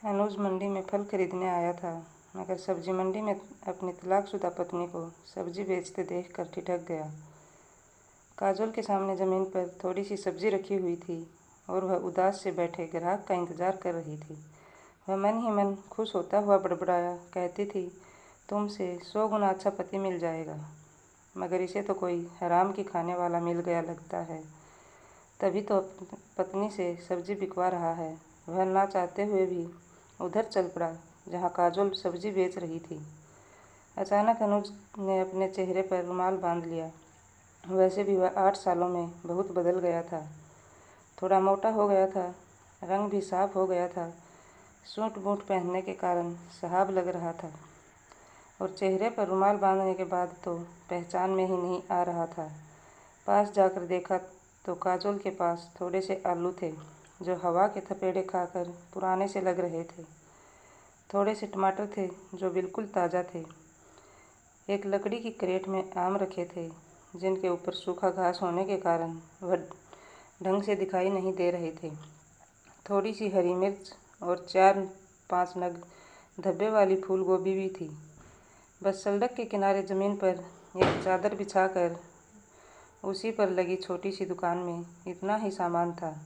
अनुज मंडी में फल खरीदने आया था, मगर सब्जी मंडी में अपनी तलाकशुदा पत्नी को सब्जी बेचते देखकर ठिठक गया। काजोल के सामने ज़मीन पर थोड़ी सी सब्जी रखी हुई थी और वह उदास से बैठे ग्राहक का इंतज़ार कर रही थी। वह मन ही मन खुश होता हुआ बड़बड़ाया कहती थी, तुमसे 100 गुना अच्छा पति मिल जाएगा, मगर इसे तो कोई हराम की खाने वाला मिल गया लगता है। तभी तो पत्नी से सब्जी बिकवा रहा है। वह ना चाहते हुए भी उधर चल पड़ा जहाँ काजोल सब्जी बेच रही थी। अचानक अनुज ने अपने चेहरे पर रुमाल बांध लिया। वैसे भी वह 8 सालों में बहुत बदल गया था। थोड़ा मोटा हो गया था, रंग भी साफ हो गया था। सूट बूट पहनने के कारण साहब लग रहा था और चेहरे पर रुमाल बांधने के बाद तो पहचान में ही नहीं आ रहा था। पास जाकर देखा तो काजोल के पास थोड़े से आलू थे जो हवा के थपेड़े खाकर पुराने से लग रहे थे। थोड़े से टमाटर थे जो बिल्कुल ताज़ा थे। एक लकड़ी की क्रेट में आम रखे थे जिनके ऊपर सूखा घास होने के कारण वह ढंग से दिखाई नहीं दे रहे थे। थोड़ी सी हरी मिर्च और 4-5 नग धब्बे वाली फूल गोभी भी थी। बस सड़क के किनारे ज़मीन पर एक चादर बिछाकर उसी पर लगी छोटी सी दुकान में इतना ही सामान था।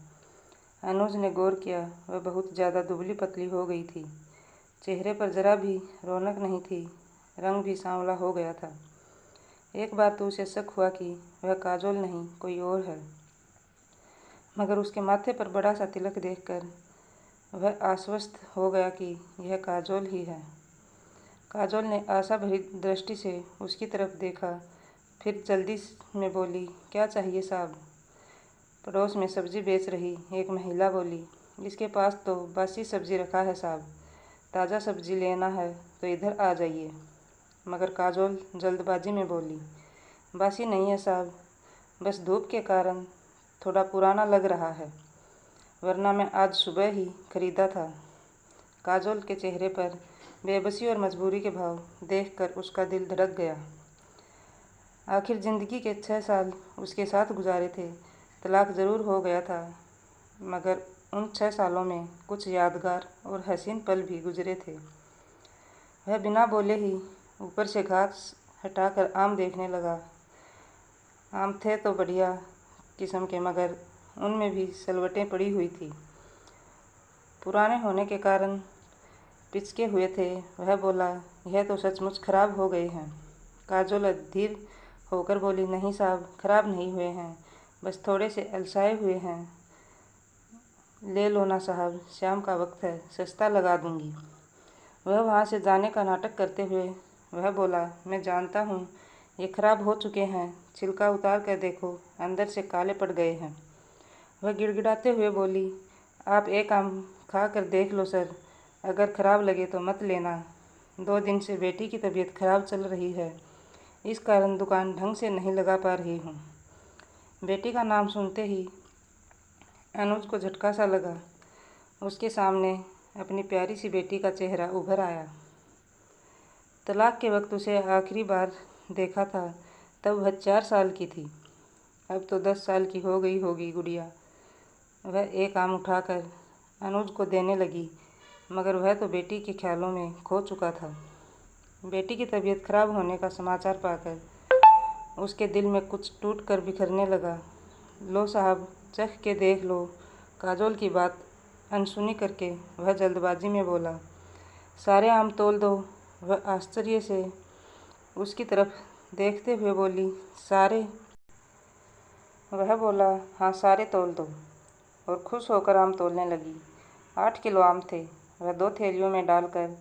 अनुज ने गौर किया, वह बहुत ज़्यादा दुबली पतली हो गई थी। चेहरे पर जरा भी रौनक नहीं थी, रंग भी सांवला हो गया था। एक बार तो उसे शक हुआ कि वह काजोल नहीं कोई और है, मगर उसके माथे पर बड़ा सा तिलक देखकर वह आश्वस्त हो गया कि यह काजोल ही है। काजोल ने आशा भरी दृष्टि से उसकी तरफ देखा, फिर जल्दी में बोली, क्या चाहिए साहब? पड़ोस में सब्जी बेच रही एक महिला बोली, इसके पास तो बासी सब्जी रखा है साहब, ताज़ा सब्जी लेना है तो इधर आ जाइए। मगर काजोल जल्दबाजी में बोली, बासी नहीं है साहब, बस धूप के कारण थोड़ा पुराना लग रहा है, वरना मैं आज सुबह ही खरीदा था। काजोल के चेहरे पर बेबसी और मजबूरी के भाव देखकर उसका दिल धड़क गया। आखिर ज़िंदगी के 6 साल उसके साथ गुजारे थे। तलाक ज़रूर हो गया था, मगर उन 6 सालों में कुछ यादगार और हसीन पल भी गुजरे थे। वह बिना बोले ही ऊपर से घास हटाकर आम देखने लगा। आम थे तो बढ़िया किस्म के, मगर उनमें भी सलवटें पड़ी हुई थी। पुराने होने के कारण पिचके हुए थे। वह बोला, यह तो सचमुच खराब हो गए हैं। काजोल अधीर होकर बोली, नहीं साहब, खराब नहीं हुए हैं, बस थोड़े से अलसाए हुए हैं। ले लो ना साहब, शाम का वक्त है, सस्ता लगा दूंगी। वह वहाँ से जाने का नाटक करते हुए वह बोला, मैं जानता हूँ ये खराब हो चुके हैं, छिलका उतार कर देखो, अंदर से काले पड़ गए हैं। वह गिड़गिड़ाते हुए बोली, आप एक आम खा कर देख लो सर, अगर खराब लगे तो मत लेना। 2 दिन से बेटी की तबीयत खराब चल रही है, इस कारण दुकान ढंग से नहीं लगा पा रही हूँ। बेटी का नाम सुनते ही अनुज को झटका सा लगा। उसके सामने अपनी प्यारी सी बेटी का चेहरा उभर आया। तलाक के वक्त उसे आखिरी बार देखा था, तब वह 4 साल की थी। अब तो 10 साल की हो गई होगी गुड़िया। वह एक आम उठाकर अनुज को देने लगी, मगर वह तो बेटी के ख्यालों में खो चुका था। बेटी की तबीयत खराब होने का समाचार पाकर उसके दिल में कुछ टूट कर बिखरने लगा। लो साहब, चख के देख लो। काजोल की बात अनसुनी करके वह जल्दबाजी में बोला, सारे आम तोल दो। वह आश्चर्य से उसकी तरफ देखते हुए बोली, सारे? वह बोला, हाँ सारे तोल दो, और खुश होकर आम तोलने लगी। 8 किलो आम थे। वह 2 थैलियों में डालकर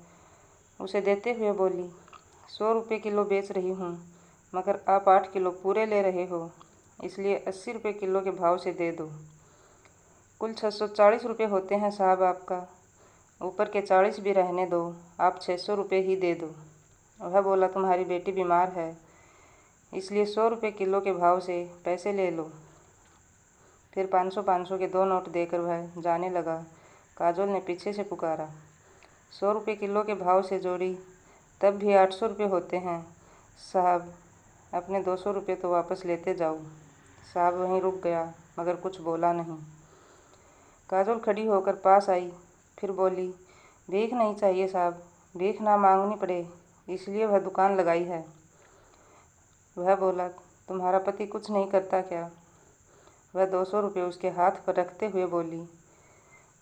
उसे देते हुए बोली, 100 रुपये किलो बेच रही हूँ, मगर आप 8 किलो पूरे ले रहे हो, इसलिए 80 रुपये किलो के भाव से दे दो। कुल 640 रुपये होते हैं साहब आपका, ऊपर के 40 भी रहने दो, आप 600 रुपये ही दे दो। वह बोला, तुम्हारी बेटी बीमार है, इसलिए 100 रुपये किलो के भाव से पैसे ले लो। फिर 500-500 के 2 नोट देकर वह जाने लगा। काजोल ने पीछे से पुकारा, 100 रुपये किलो के भाव से जोड़ी तब भी 800 रुपये होते हैं साहब, अपने 200 रुपये तो वापस लेते जाओ। साहब वहीं रुक गया, मगर कुछ बोला नहीं। काजोल खड़ी होकर पास आई, फिर बोली, भीख नहीं चाहिए साहब, भीख ना मांगनी पड़े इसलिए वह दुकान लगाई है। वह बोला, तुम्हारा पति कुछ नहीं करता क्या? वह 200 रुपये उसके हाथ पर रखते हुए बोली,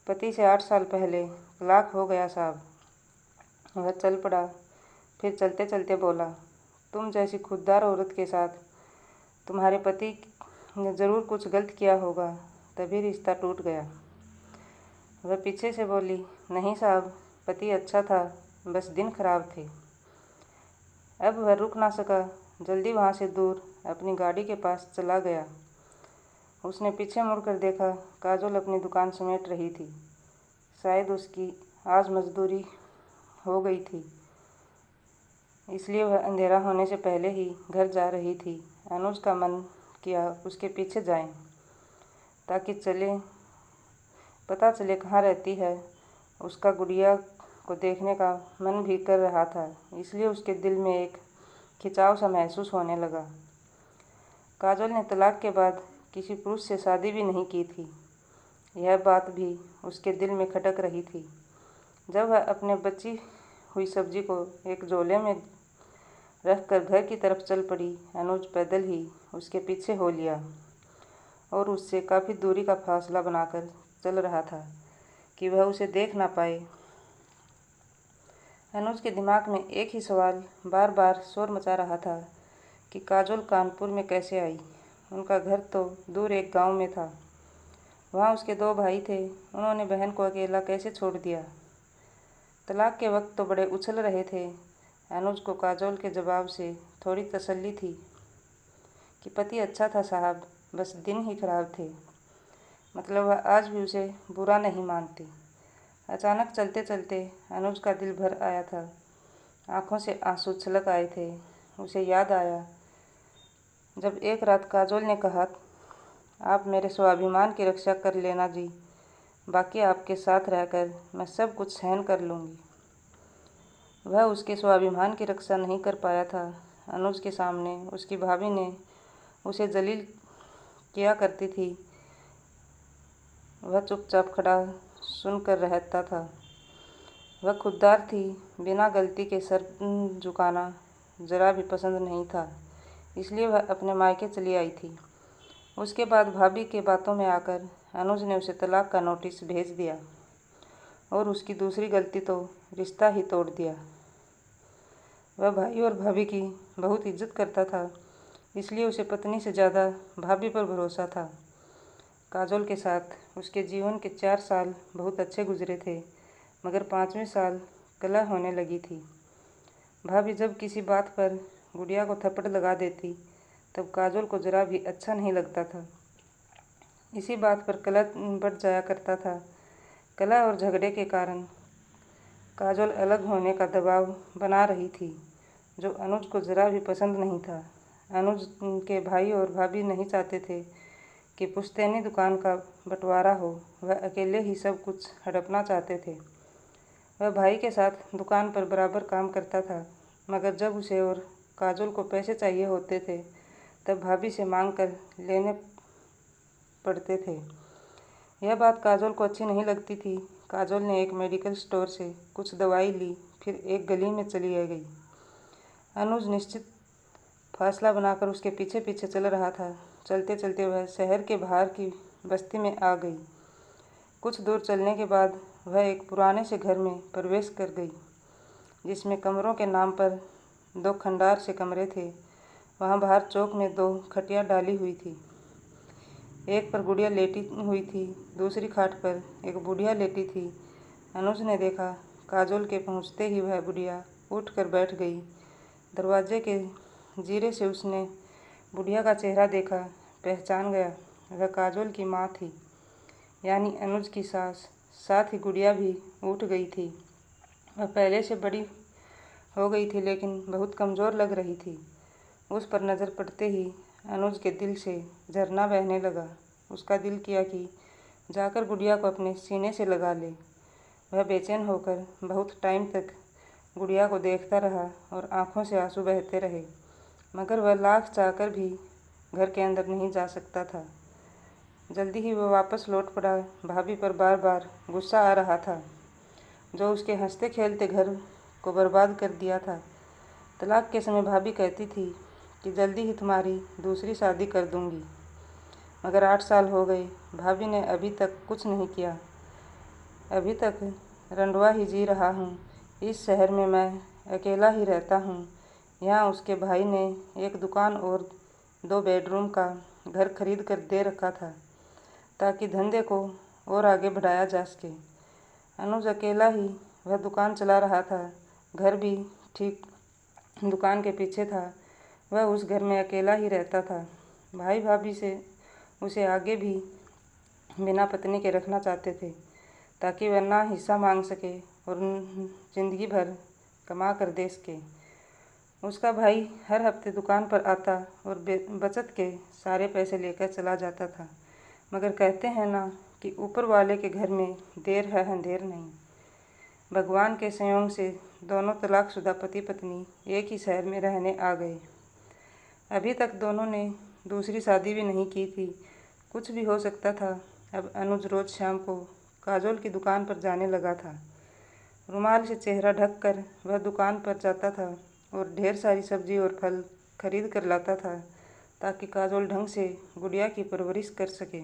पति से 8 साल पहले तलाक हो गया साहब। वह चल पड़ा, फिर चलते चलते बोला, तुम जैसी खुददार औरत के साथ तुम्हारे पति ने ज़रूर कुछ गलत किया होगा, तभी रिश्ता टूट गया। वह पीछे से बोली, नहीं साहब, पति अच्छा था, बस दिन खराब थे। अब वह रुक ना सका, जल्दी वहाँ से दूर अपनी गाड़ी के पास चला गया। उसने पीछे मुड़कर देखा, काजोल अपनी दुकान समेट रही थी। शायद उसकी आज मजदूरी हो गई थी, इसलिए वह अंधेरा होने से पहले ही घर जा रही थी। अनुज का मन किया उसके पीछे जाएं, ताकि पता चले कहाँ रहती है। उसका गुड़िया को देखने का मन भी कर रहा था, इसलिए उसके दिल में एक खिंचाव सा महसूस होने लगा। काजोल ने तलाक के बाद किसी पुरुष से शादी भी नहीं की थी, यह बात भी उसके दिल में खटक रही थी। जब वह अपने बची हुई सब्जी को एक झोले में रखकर घर की तरफ चल पड़ी, अनुज पैदल ही उसके पीछे हो लिया और उससे काफ़ी दूरी का फासला बनाकर चल रहा था कि वह उसे देख ना पाए। अनुज के दिमाग में एक ही सवाल बार बार शोर मचा रहा था कि काजोल कानपुर में कैसे आई। उनका घर तो दूर एक गांव में था, वहाँ उसके 2 भाई थे, उन्होंने बहन को अकेला कैसे छोड़ दिया। तलाक के वक्त तो बड़े उछल रहे थे। अनुज को काजोल के जवाब से थोड़ी तसल्ली थी कि पति अच्छा था साहब, बस दिन ही खराब थे। मतलब वह आज भी उसे बुरा नहीं मानती। अचानक चलते चलते अनुज का दिल भर आया था, आंखों से आंसू छलक आए थे। उसे याद आया जब एक रात काजोल ने कहा, आप मेरे स्वाभिमान की रक्षा कर लेना जी, बाकी आपके साथ रहकर मैं सब कुछ सहन कर लूँगी। वह उसके स्वाभिमान की रक्षा नहीं कर पाया था। अनुज के सामने उसकी भाभी ने उसे जलील किया करती थी, वह चुपचाप खड़ा सुनकर रहता था। वह खुददार थी, बिना गलती के सर झुकाना जरा भी पसंद नहीं था, इसलिए वह अपने मायके चली आई थी। उसके बाद भाभी के बातों में आकर अनुज ने उसे तलाक का नोटिस भेज दिया और उसकी दूसरी गलती तो रिश्ता ही तोड़ दिया। वह भाई और भाभी की बहुत इज्जत करता था, इसलिए उसे पत्नी से ज़्यादा भाभी पर भरोसा था। काजोल के साथ उसके जीवन के 4 साल बहुत अच्छे गुजरे थे, मगर 5वें साल कलह होने लगी थी। भाभी जब किसी बात पर गुड़िया को थप्पड़ लगा देती, तब काजोल को जरा भी अच्छा नहीं लगता था। इसी बात पर कलह बढ़ जाया करता था। कलह और झगड़े के कारण काजोल अलग होने का दबाव बना रही थी, जो अनुज को जरा भी पसंद नहीं था। अनुज के भाई और भाभी नहीं चाहते थे कि पुश्तैनी दुकान का बंटवारा हो, वह अकेले ही सब कुछ हड़पना चाहते थे। वह भाई के साथ दुकान पर बराबर काम करता था, मगर जब उसे और काजोल को पैसे चाहिए होते थे, तब भाभी से मांग कर लेने पड़ते थे। यह बात काजोल को अच्छी नहीं लगती थी। काजोल ने एक मेडिकल स्टोर से कुछ दवाई ली, फिर एक गली में चली गई। अनुज निश्चित फासला बनाकर उसके पीछे पीछे चल रहा था। चलते चलते वह शहर के बाहर की बस्ती में आ गई। कुछ दूर चलने के बाद वह एक पुराने से घर में प्रवेश कर गई, जिसमें कमरों के नाम पर 2 खंडार से कमरे थे। वहाँ बाहर चौक में 2 खटिया डाली हुई थी, एक पर गुड़िया लेटी हुई थी, दूसरी खाट पर एक बुढ़िया लेटी थी। अनुज ने देखा, काजोल के पहुँचते ही वह बुढ़िया उठकर बैठ गई। दरवाजे के जीरे से उसने बुढ़िया का चेहरा देखा, पहचान गया। वह काजोल की माँ थी, यानी अनुज की सास। साथ ही गुड़िया भी उठ गई थी। वह पहले से बड़ी हो गई थी, लेकिन बहुत कमज़ोर लग रही थी। उस पर नज़र पड़ते ही अनुज के दिल से झरना बहने लगा। उसका दिल किया कि जाकर गुड़िया को अपने सीने से लगा ले। वह बेचैन होकर बहुत टाइम तक गुड़िया को देखता रहा और आंखों से आंसू बहते रहे, मगर वह लाख चाहकर भी घर के अंदर नहीं जा सकता था। जल्दी ही वह वापस लौट पड़ा। भाभी पर बार बार गुस्सा आ रहा था। जो उसके हंसते खेलते घर को बर्बाद कर दिया था। तलाक के समय भाभी कहती थी कि जल्दी ही तुम्हारी दूसरी शादी कर दूंगी, मगर 8 साल हो गए, भाभी ने अभी तक कुछ नहीं किया। अभी तक रंडवा ही जी रहा हूँ। इस शहर में मैं अकेला ही रहता हूँ। यहाँ उसके भाई ने एक दुकान और 2 बेडरूम का घर खरीद कर दे रखा था ताकि धंधे को और आगे बढ़ाया जा सके। अनुज अकेला ही वह दुकान चला रहा था। घर भी ठीक दुकान के पीछे था। वह उस घर में अकेला ही रहता था। भाई भाभी से उसे आगे भी बिना पत्नी के रखना चाहते थे ताकि वह ना हिस्सा मांग सके और जिंदगी भर कमा कर दे सके। उसका भाई हर हफ्ते दुकान पर आता और बचत के सारे पैसे लेकर चला जाता था, मगर कहते हैं ना कि ऊपर वाले के घर में देर है अंधेर नहीं। भगवान के संयोग से दोनों तलाकशुदा पति पत्नी एक ही शहर में रहने आ गए। अभी तक दोनों ने दूसरी शादी भी नहीं की थी। कुछ भी हो सकता था। अब अनुज रोज शाम को काजोल की दुकान पर जाने लगा था। रुमाल से चेहरा ढककर वह दुकान पर जाता था और ढेर सारी सब्जी और फल खरीद कर लाता था ताकि काजोल ढंग से गुड़िया की परवरिश कर सके।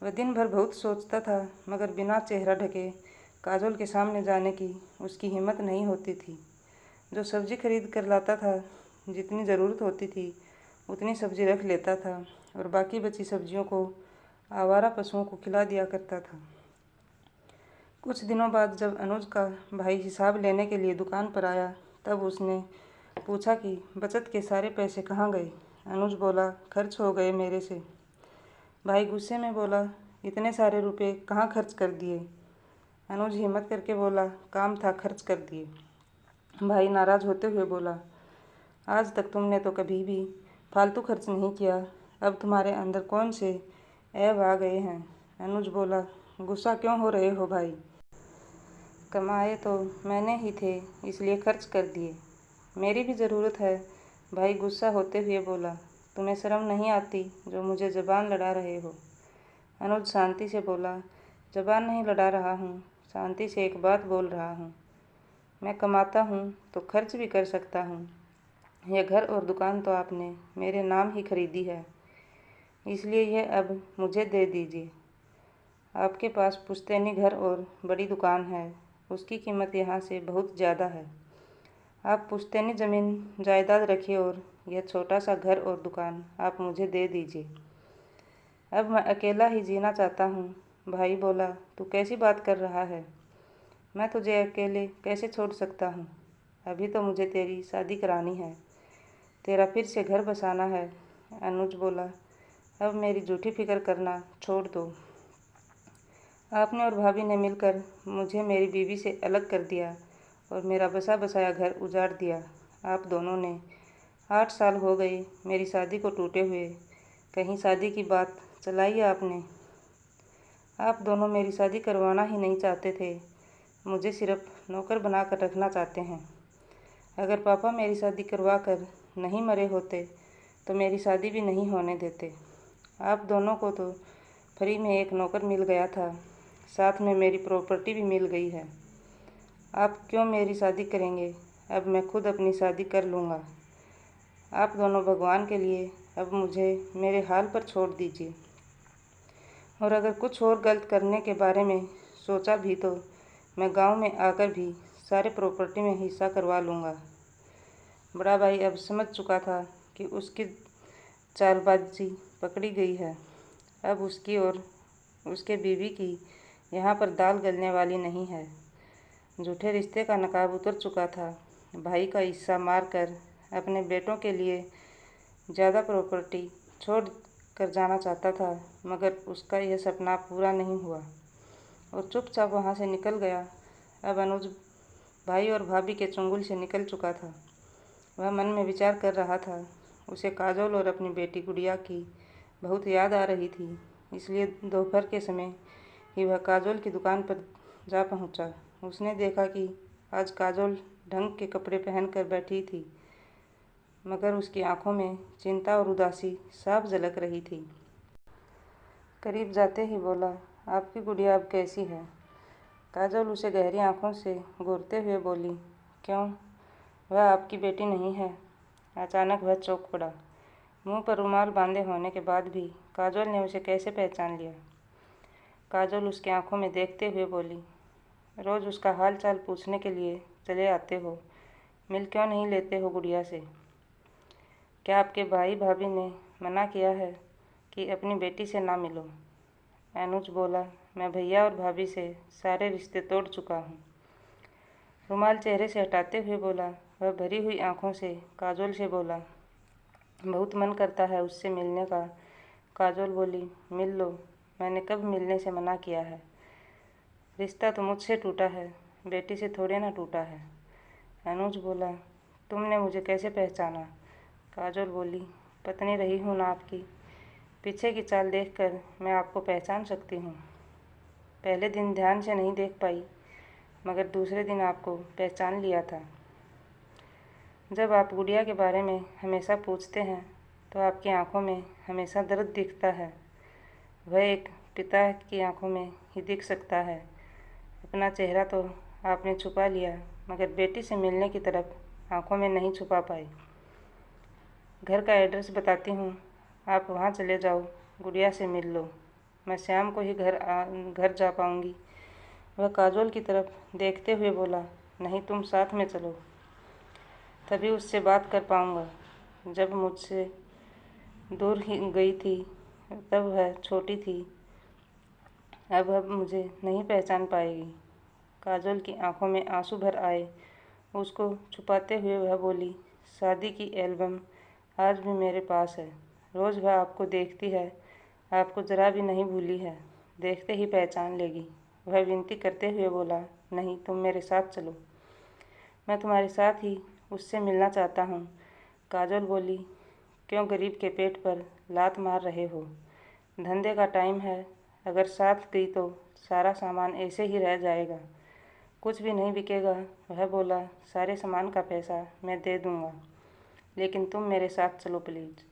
वह दिन भर बहुत सोचता था, मगर बिना चेहरा ढके काजोल के सामने जाने की उसकी हिम्मत नहीं होती थी। जो सब्जी खरीद कर लाता था, जितनी ज़रूरत होती थी उतनी सब्जी रख लेता था और बाकी बची सब्जियों को आवारा पशुओं को खिला दिया करता था। कुछ दिनों बाद जब अनुज का भाई हिसाब लेने के लिए दुकान पर आया, तब उसने पूछा कि बचत के सारे पैसे कहाँ गए। अनुज बोला, खर्च हो गए मेरे से। भाई गुस्से में बोला, इतने सारे रुपए कहाँ खर्च कर दिए। अनुज हिम्मत करके बोला, काम था खर्च कर दिए। भाई नाराज होते हुए बोला, आज तक तुमने तो कभी भी फालतू खर्च नहीं किया, अब तुम्हारे अंदर कौन से ऐब आ गए हैं। अनुज बोला, गुस्सा क्यों हो रहे हो भाई, कमाए तो मैंने ही थे इसलिए खर्च कर दिए, मेरी भी ज़रूरत है। भाई गुस्सा होते हुए बोला, तुम्हें शर्म नहीं आती जो मुझे ज़बान लड़ा रहे हो। अनुज शांति से बोला, ज़बान नहीं लड़ा रहा हूँ, शांति से एक बात बोल रहा हूँ। मैं कमाता हूँ तो खर्च भी कर सकता हूँ। यह घर और दुकान तो आपने मेरे नाम ही खरीदी है, इसलिए यह अब मुझे दे दीजिए। आपके पास पुश्तैनी घर और बड़ी दुकान है, उसकी कीमत यहाँ से बहुत ज़्यादा है। आप पुश्तैनी ज़मीन जायदाद रखिए और यह छोटा सा घर और दुकान आप मुझे दे दीजिए। अब मैं अकेला ही जीना चाहता हूँ। भाई बोला, तू कैसी बात कर रहा है, मैं तुझे अकेले कैसे छोड़ सकता हूँ। अभी तो मुझे तेरी शादी करानी है, तेरा फिर से घर बसाना है। अनुज बोला, अब मेरी झूठी फिक्र करना छोड़ दो। आपने और भाभी ने मिलकर मुझे मेरी बीवी से अलग कर दिया और मेरा बसा बसाया घर उजाड़ दिया। आप दोनों ने 8 साल हो गए मेरी शादी को टूटे हुए, कहीं शादी की बात चलाई आपने। आप दोनों मेरी शादी करवाना ही नहीं चाहते थे, मुझे सिर्फ नौकर बनाकर रखना चाहते हैं। अगर पापा मेरी शादी करवा कर नहीं मरे होते तो मेरी शादी भी नहीं होने देते। आप दोनों को तो फ्री में एक नौकर मिल गया था, साथ में मेरी प्रॉपर्टी भी मिल गई है। आप क्यों मेरी शादी करेंगे, अब मैं खुद अपनी शादी कर लूँगा। आप दोनों भगवान के लिए अब मुझे मेरे हाल पर छोड़ दीजिए, और अगर कुछ और गलत करने के बारे में सोचा भी तो मैं गांव में आकर भी सारे प्रॉपर्टी में हिस्सा करवा लूँगा। बड़ा भाई अब समझ चुका था कि उसकी चालबाजी पकड़ी गई है। अब उसकी और उसके बीवी की यहाँ पर दाल गलने वाली नहीं है। झूठे रिश्ते का नकाब उतर चुका था। भाई का हिस्सा मारकर अपने बेटों के लिए ज़्यादा प्रॉपर्टी छोड़ कर जाना चाहता था, मगर उसका यह सपना पूरा नहीं हुआ और चुपचाप वहाँ से निकल गया। अब अनुज भाई और भाभी के चुंगल से निकल चुका था। वह मन में विचार कर रहा था। उसे काजोल और अपनी बेटी गुड़िया की बहुत याद आ रही थी, इसलिए दोपहर के समय ही वह काजोल की दुकान पर जा पहुंचा। उसने देखा कि आज काजोल ढंग के कपड़े पहनकर बैठी थी, मगर उसकी आंखों में चिंता और उदासी साफ झलक रही थी। करीब जाते ही बोला, आपकी गुड़िया अब कैसी है। काजोल उसे गहरी आंखों से घूरते हुए बोली, क्यों, वह आपकी बेटी नहीं है? अचानक वह चौंक पड़ा। मुंह पर रुमाल बांधे होने के बाद भी काजोल ने उसे कैसे पहचान लिया? काजोल उसकी आंखों में देखते हुए बोली, रोज़ उसका हाल चाल पूछने के लिए चले आते हो, मिल क्यों नहीं लेते हो गुड़िया से? क्या आपके भाई भाभी ने मना किया है कि अपनी बेटी से ना मिलो? अनुज बोला, मैं भैया और भाभी से सारे रिश्ते तोड़ चुका हूँ। रुमाल चेहरे से हटाते हुए बोला। वह भरी हुई आंखों से काजोल से बोला, बहुत मन करता है उससे मिलने का। काजोल बोली, मिल लो, मैंने कब मिलने से मना किया है? रिश्ता तो मुझसे टूटा है, बेटी से थोड़े ना टूटा है। अनुज बोला, तुमने मुझे कैसे पहचाना? काजोल बोली, पत्नी रही हूँ ना आपकी, पीछे की चाल देखकर मैं आपको पहचान सकती हूँ। पहले दिन ध्यान से नहीं देख पाई, मगर दूसरे दिन आपको पहचान लिया था। जब आप गुड़िया के बारे में हमेशा पूछते हैं तो आपकी आंखों में हमेशा दर्द दिखता है। वह एक पिता की आंखों में ही दिख सकता है। अपना चेहरा तो आपने छुपा लिया, मगर बेटी से मिलने की तरफ आंखों में नहीं छुपा पाई। घर का एड्रेस बताती हूँ, आप वहाँ चले जाओ, गुड़िया से मिल लो। मैं शाम को ही घर जा पाऊँगी। वह काजोल की तरफ देखते हुए बोला, नहीं, तुम साथ में चलो, तभी उससे बात कर पाऊँगा। जब मुझसे दूर ही गई थी तब वह छोटी थी, अब मुझे नहीं पहचान पाएगी। काजोल की आंखों में आंसू भर आए। उसको छुपाते हुए वह बोली, शादी की एल्बम आज भी मेरे पास है। रोज़ वह आपको देखती है, आपको ज़रा भी नहीं भूली है, देखते ही पहचान लेगी। वह विनती करते हुए बोला, नहीं, तुम मेरे साथ चलो, मैं तुम्हारे साथ ही उससे मिलना चाहता हूँ। काजोल बोली, क्यों गरीब के पेट पर लात मार रहे हो? धंधे का टाइम है, अगर साथ गई तो सारा सामान ऐसे ही रह जाएगा, कुछ भी नहीं बिकेगा। वह बोला, सारे सामान का पैसा मैं दे दूँगा, लेकिन तुम मेरे साथ चलो प्लीज़।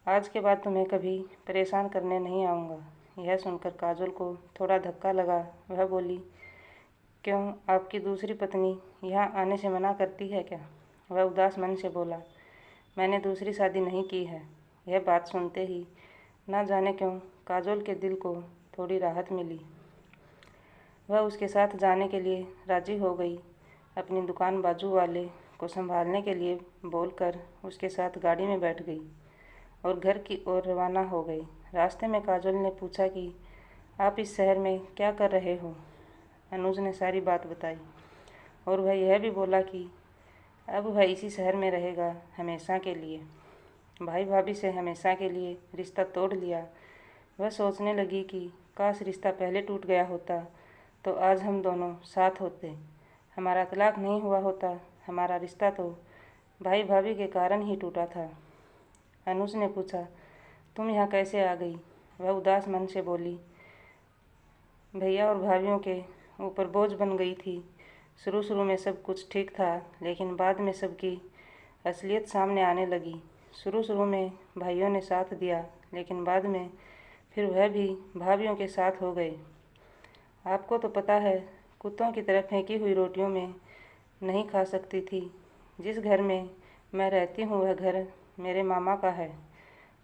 आज के बाद तुम्हें कभी परेशान करने नहीं आऊँगा। यह सुनकर काजोल को थोड़ा धक्का लगा। वह बोली, क्यों, आपकी दूसरी पत्नी यहाँ आने से मना करती है क्या? वह उदास मन से बोला, मैंने दूसरी शादी नहीं की है। यह बात सुनते ही ना जाने क्यों काजोल के दिल को थोड़ी राहत मिली। वह उसके साथ जाने के लिए राजी हो गई। अपनी दुकान बाजू वाले को संभालने के लिए बोलकर उसके साथ गाड़ी में बैठ गई और घर की ओर रवाना हो गई। रास्ते में काजोल ने पूछा कि आप इस शहर में क्या कर रहे हो? अनुज ने सारी बात बताई और वह यह भी बोला कि अब वह इसी शहर में रहेगा हमेशा के लिए। भाई भाभी से हमेशा के लिए रिश्ता तोड़ लिया। वह सोचने लगी कि काश रिश्ता पहले टूट गया होता तो आज हम दोनों साथ होते। हमारा तलाक नहीं हुआ होता, हमारा रिश्ता तो भाई भाभी के कारण ही टूटा था। अनुज ने पूछा, तुम यहाँ कैसे आ गई? वह उदास मन से बोली, भैया और भाभीियों के ऊपर बोझ बन गई थी। शुरू में सब कुछ ठीक था, लेकिन बाद में सबकी असलियत सामने आने लगी। शुरू में भाइयों ने साथ दिया, लेकिन बाद में फिर वह भी भाभीियों के साथ हो गए। आपको तो पता है, कुत्तों की तरह फेंकी हुई रोटियों में नहीं खा सकती थी। जिस घर में मैं रहती हूँ वह घर मेरे मामा का है।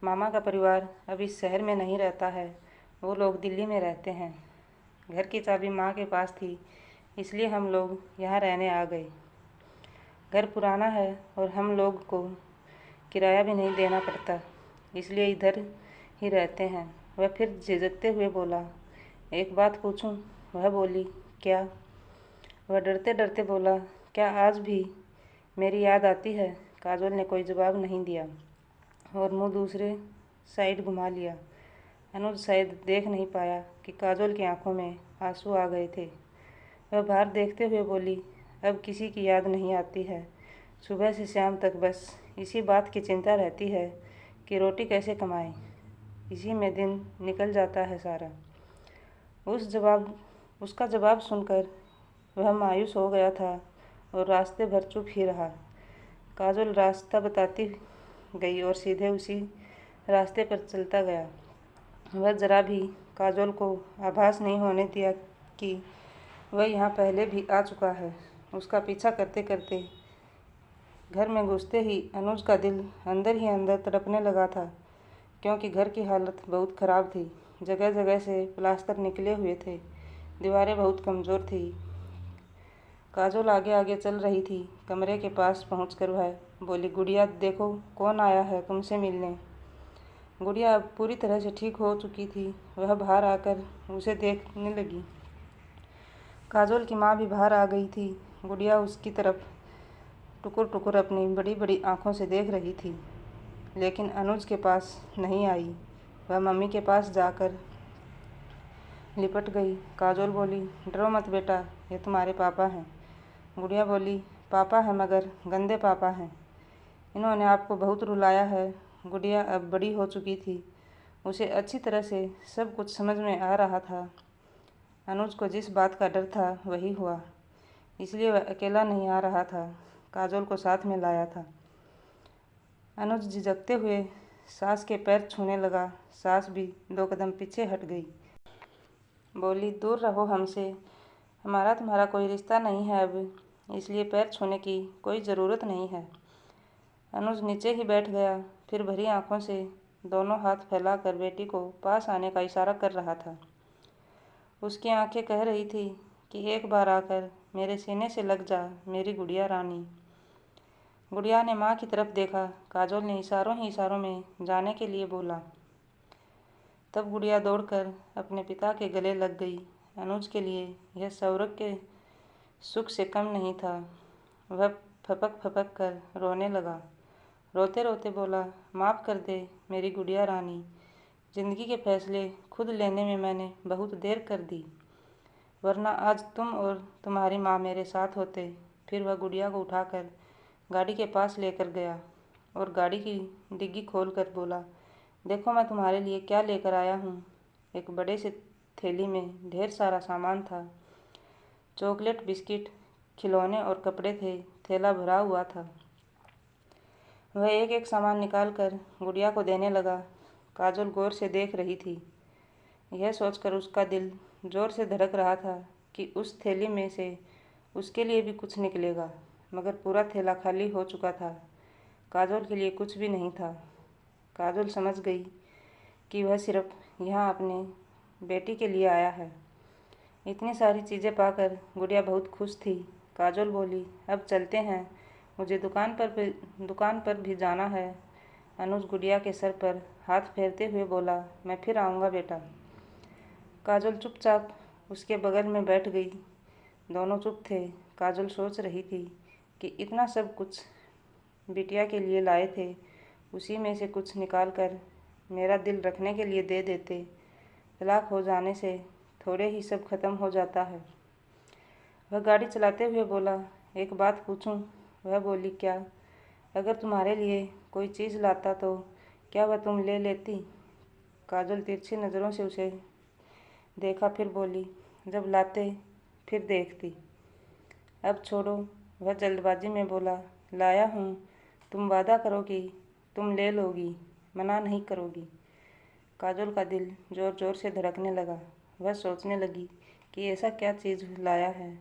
मामा का परिवार अब इस शहर में नहीं रहता है, वो लोग दिल्ली में रहते हैं। घर की चाबी माँ के पास थी, इसलिए हम लोग यहाँ रहने आ गए। घर पुराना है और हम लोग को किराया भी नहीं देना पड़ता, इसलिए इधर ही रहते हैं। वह फिर झिझकते हुए बोला, एक बात पूछूं? वह बोली, क्या? वह डरते डरते बोला, क्या आज भी मेरी याद आती है? काजोल ने कोई जवाब नहीं दिया और मुंह दूसरे साइड घुमा लिया। अनुज शायद देख नहीं पाया कि काजोल की आंखों में आंसू आ गए थे। वह बाहर देखते हुए बोली, अब किसी की याद नहीं आती है। सुबह से शाम तक बस इसी बात की चिंता रहती है कि रोटी कैसे कमाएं। इसी में दिन निकल जाता है सारा। उसका जवाब सुनकर वह मायूस हो गया था और रास्ते भर चुप ही रहा। काजोल रास्ता बताती गई और सीधे उसी रास्ते पर चलता गया। वह जरा भी काजोल को आभास नहीं होने दिया कि वह यहाँ पहले भी आ चुका है। उसका पीछा करते करते घर में घुसते ही अनुज का दिल अंदर ही अंदर तड़पने लगा था, क्योंकि घर की हालत बहुत ख़राब थी। जगह जगह से प्लास्टर निकले हुए थे, दीवारें बहुत कमज़ोर थी। काजोल आगे आगे चल रही थी। कमरे के पास पहुंचकर वह बोली, गुड़िया देखो कौन आया है तुमसे मिलने। गुड़िया अब पूरी तरह से ठीक हो चुकी थी। वह बाहर आकर उसे देखने लगी। काजोल की माँ भी बाहर आ गई थी। गुड़िया उसकी तरफ टुकुर टुकुर अपनी बड़ी बड़ी आँखों से देख रही थी, लेकिन अनुज के पास नहीं आई। वह मम्मी के पास जाकर लिपट गई। काजोल बोली, डरो मत बेटा, ये तुम्हारे पापा हैं। गुड़िया बोली, पापा है मगर गंदे पापा हैं। इन्होंने आपको बहुत रुलाया है। गुड़िया अब बड़ी हो चुकी थी। उसे अच्छी तरह से सब कुछ समझ में आ रहा था। अनुज को जिस बात का डर था वही हुआ, इसलिए वह अकेला नहीं आ रहा था, काजोल को साथ में लाया था। अनुज झिझकते हुए सास के पैर छूने लगा। सास भी 2 कदम पीछे हट गई। बोली, दूर रहो हमसे, हमारा तुम्हारा कोई रिश्ता नहीं है अब, इसलिए पैर छूने की कोई ज़रूरत नहीं है। अनुज नीचे ही बैठ गया, फिर भरी आंखों से दोनों हाथ फैलाकर बेटी को पास आने का इशारा कर रहा था। उसकी आंखें कह रही थी कि एक बार आकर मेरे सीने से लग जा मेरी गुड़िया रानी। गुड़िया ने माँ की तरफ देखा। काजोल ने इशारों ही इशारों में जाने के लिए बोला। तब गुड़िया दौड़कर अपने पिता के गले लग गई। अनुज के लिए यह स्वर्ग के सुख से कम नहीं था। वह फपक फपक कर रोने लगा। रोते रोते बोला, माफ़ कर दे मेरी गुड़िया रानी, ज़िंदगी के फैसले खुद लेने में मैंने बहुत देर कर दी, वरना आज तुम और तुम्हारी माँ मेरे साथ होते। फिर वह गुड़िया को उठाकर गाड़ी के पास लेकर गया और गाड़ी की डिग्गी खोल कर बोला, देखो मैं तुम्हारे लिए क्या लेकर आया हूँ। एक बड़े से थैली में ढेर सारा सामान था। चॉकलेट, बिस्किट, खिलौने और कपड़े थे। थैला भरा हुआ था। वह एक एक सामान निकाल कर गुड़िया को देने लगा। काजोल गौर से देख रही थी। यह सोचकर उसका दिल जोर से धड़क रहा था कि उस थैली में से उसके लिए भी कुछ निकलेगा, मगर पूरा थैला खाली हो चुका था। काजोल के लिए कुछ भी नहीं था। काजोल समझ गई कि वह सिर्फ यहाँ अपने बेटी के लिए आया है। इतनी सारी चीज़ें पाकर गुड़िया बहुत खुश थी। काजोल बोली, अब चलते हैं, मुझे दुकान पर भी जाना है। अनुज गुड़िया के सर पर हाथ फेरते हुए बोला, मैं फिर आऊँगा बेटा। काजोल चुपचाप उसके बगल में बैठ गई। दोनों चुप थे। काजोल सोच रही थी कि इतना सब कुछ बिटिया के लिए लाए थे, उसी में से कुछ निकाल कर मेरा दिल रखने के लिए दे देते। तलाक हो जाने से थोड़े ही सब खत्म हो जाता है। वह गाड़ी चलाते हुए बोला, एक बात पूछूं? वह बोली, क्या? अगर तुम्हारे लिए कोई चीज़ लाता तो क्या वह तुम ले लेती? काजोल तिरछी नज़रों से उसे देखा, फिर बोली, जब लाते फिर देखती। अब छोड़ो। वह जल्दबाजी में बोला, लाया हूँ, तुम वादा करो कि तुम ले लोगी, मना नहीं करोगी। काजोल का दिल ज़ोर ज़ोर से धड़कने लगा। वह सोचने लगी कि ऐसा क्या चीज़ लाया है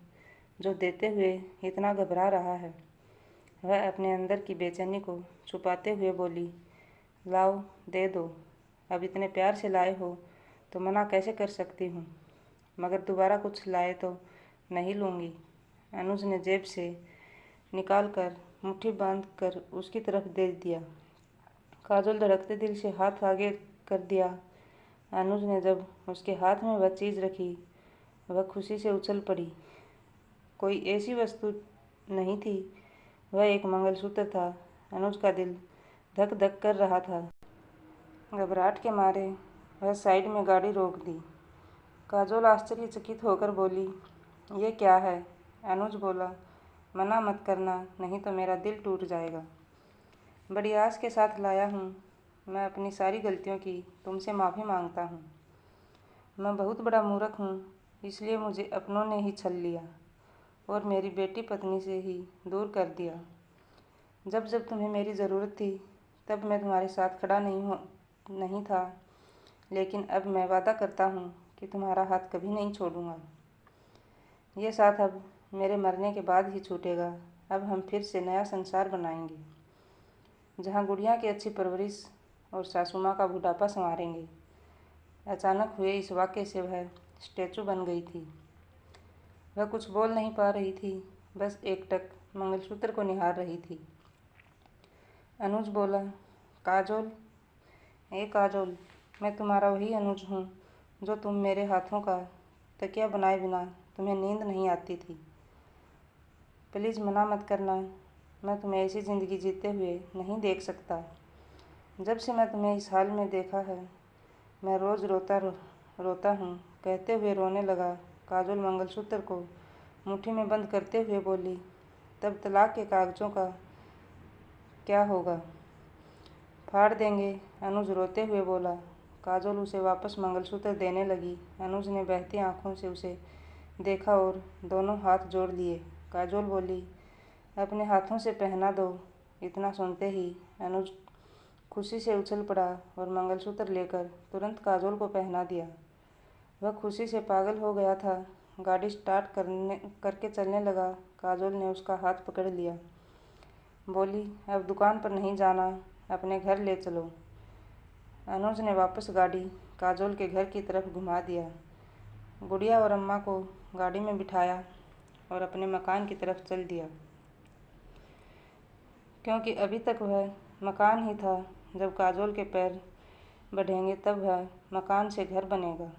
जो देते हुए इतना घबरा रहा है। वह अपने अंदर की बेचैनी को छुपाते हुए बोली, लाओ, दे दो। अब इतने प्यार से लाए हो तो मना कैसे कर सकती हूँ, मगर दोबारा कुछ लाए तो नहीं लूँगी। अनुज ने जेब से निकाल कर मुट्ठी बांध कर उसकी तरफ दे दिया। काजोल धड़कते दिल से हाथ आगे कर दिया। अनुज ने जब उसके हाथ में वह चीज़ रखी, वह खुशी से उछल पड़ी। कोई ऐसी वस्तु नहीं थी, वह एक मंगलसूत्र था। अनुज का दिल धक धक कर रहा था। घबराहट के मारे वह साइड में गाड़ी रोक दी। काजोल आश्चर्यचकित होकर बोली, ये क्या है? अनुज बोला, मना मत करना, नहीं तो मेरा दिल टूट जाएगा। बड़ी आस के साथ लाया हूँ। मैं अपनी सारी गलतियों की तुमसे माफ़ी मांगता हूँ। मैं बहुत बड़ा मूर्ख हूँ, इसलिए मुझे अपनों ने ही छल लिया और मेरी बेटी पत्नी से ही दूर कर दिया। जब जब तुम्हें मेरी ज़रूरत थी तब मैं तुम्हारे साथ खड़ा नहीं था, लेकिन अब मैं वादा करता हूँ कि तुम्हारा हाथ कभी नहीं छोड़ूंगा। ये साथ अब मेरे मरने के बाद ही छूटेगा। अब हम फिर से नया संसार बनाएंगे, जहाँ गुड़िया की अच्छी परवरिश और सासू माँ का बुढ़ापा संवारेंगे। अचानक हुए इस वाक्य से वह स्टैचू बन गई थी। वह कुछ बोल नहीं पा रही थी, बस एकटक मंगलसूत्र को निहार रही थी। अनुज बोला, काजोल, ए काजोल, मैं तुम्हारा वही अनुज हूँ जो तुम मेरे हाथों का तकिया बनाए बिना तुम्हें नींद नहीं आती थी। प्लीज़ मना मत करना, मैं तुम्हें ऐसी ज़िंदगी जीते हुए नहीं देख सकता। जब से मैं तुम्हें इस हाल में देखा है, मैं रोज़ रोता हूँ। कहते हुए रोने लगा। काजोल मंगलसूत्र को मुट्ठी में बंद करते हुए बोली, तब तलाक के कागज़ों का क्या होगा? फाड़ देंगे, अनुज रोते हुए बोला। काजोल उसे वापस मंगलसूत्र देने लगी। अनुज ने बहती आंखों से उसे देखा और दोनों हाथ जोड़ लिए। काजोल बोली, अपने हाथों से पहना दो। इतना सुनते ही अनुज खुशी से उछल पड़ा और मंगलसूत्र लेकर तुरंत काजोल को पहना दिया। वह खुशी से पागल हो गया था। गाड़ी स्टार्ट करके चलने लगा। काजोल ने उसका हाथ पकड़ लिया, बोली, अब दुकान पर नहीं जाना, अपने घर ले चलो। अनुज ने वापस गाड़ी काजोल के घर की तरफ घुमा दिया। गुड़िया और अम्मा को गाड़ी में बिठाया और अपने मकान की तरफ चल दिया, क्योंकि अभी तक वह मकान ही था। जब काजोल के पैर बढ़ेंगे तब वह मकान से घर बनेगा।